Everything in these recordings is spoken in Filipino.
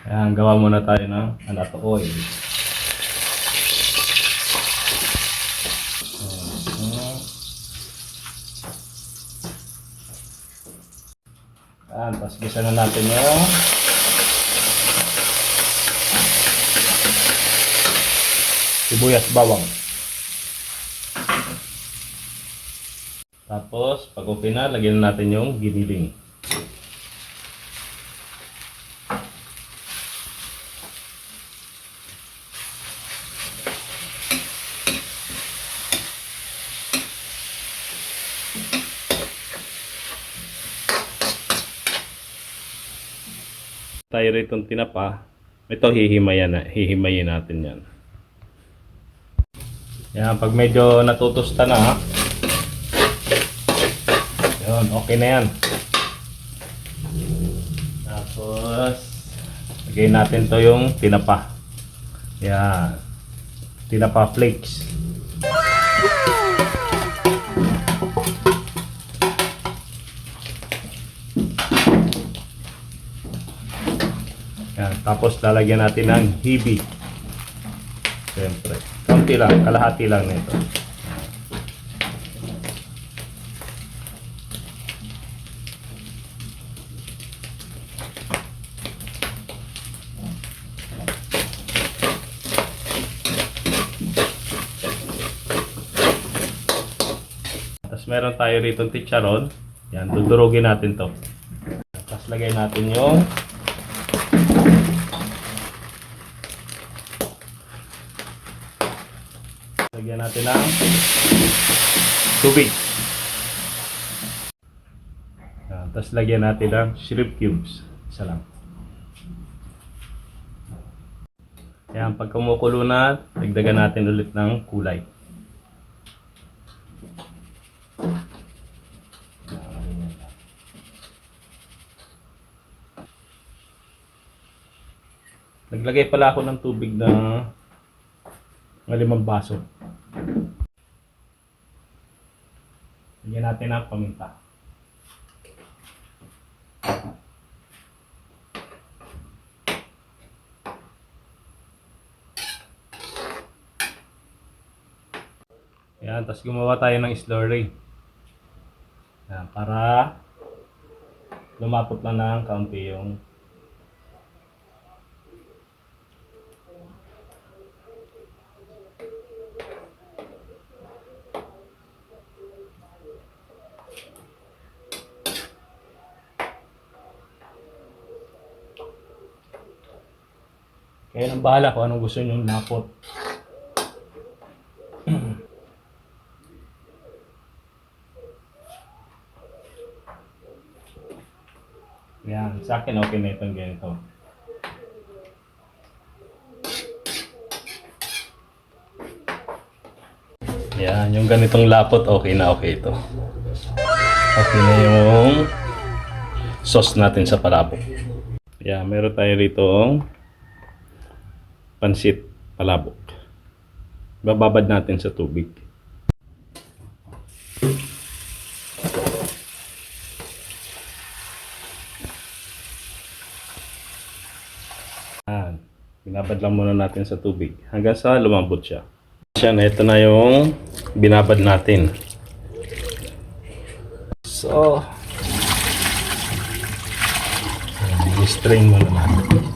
Ayan, gawa muna tayo ng anato oil. Ayan, tapos gisa na natin yung sibuyas bawang. Tapos, pag okay na, lagyan na natin yung giniling. Tayo rito tinapa. Ito hihimayin natin yan. Yan, pag medyo natutusta na, yun, okay na yan. Tapos, lagay natin to yung tinapa. Yan, tinapa flakes. Yan, tapos lalagyan natin ng hibi. Siyempre, konti lang, kalahati lang nito. Tapos meron tayo rito chicharon. Yan, dudurugin natin to. Tapos lagay natin yung lagyan natin ng tubig. Yan, tapos lagyan natin ng shrimp cubes. Isa lang. Yan, pag kumukulo na, dagdagan natin ulit ng kulay. Naglagay pala ako ng tubig na 5 baso. Lagyan natin ng paminta. Yan, tapos gumawa tayo ng slurry. Yan, para lumapot lang ng kaunti yung kaya nang bahala kung anong gusto nyo lapot. Yan, sa akin okay na itong ganito. Yan, yung ganitong lapot okay na okay ito. Okay na yung sauce natin sa palabok. Yan, meron tayo rito pansit palabok. Bababad natin sa tubig. Yan. Binabad lang muna natin sa tubig hanggang sa lumambot siya. Yan, ito na yung binabad natin. So, i-strain muna natin.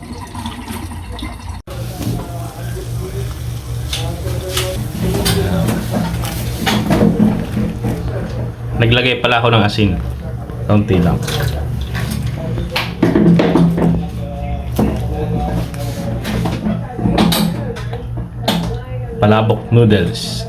Naglagay pala ako ng asin. Kaunti lang. Palabok noodles.